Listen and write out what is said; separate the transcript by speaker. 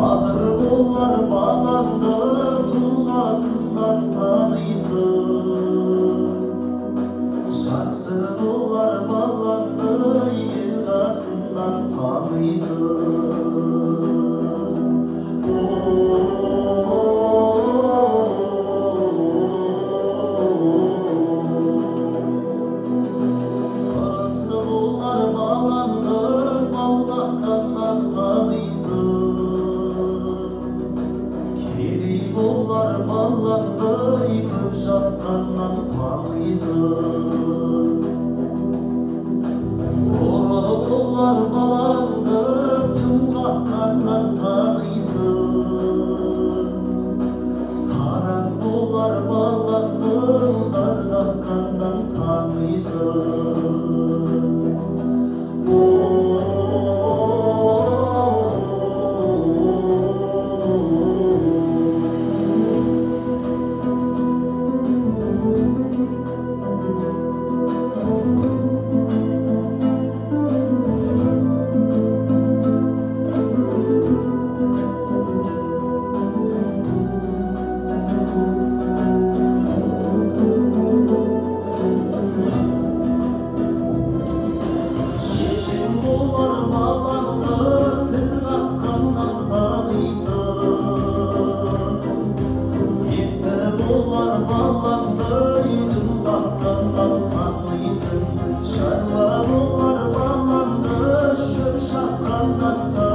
Speaker 1: Badır bollar bağlandı, tulgasından tanıysın. Şarkısı bollar bağlandı, yelgasından tanıysın. Karaslı bollar bağlandı, balgakkandan tanıysın. Kedi bollar bağlandı, köp şapkandan tanıysın. Oro bollar bağlandı, tümgakkandan tanıysın. Saran bollar bağlandı, uzargakkandan tanıysın. Yeşil bollar bağlandı, tırnakkandan tanıysın. Yetti bollar bağlandı, tırnakkandan tanıysın. Şarva bollar bağlandı, şöp şapkandan tanıysın.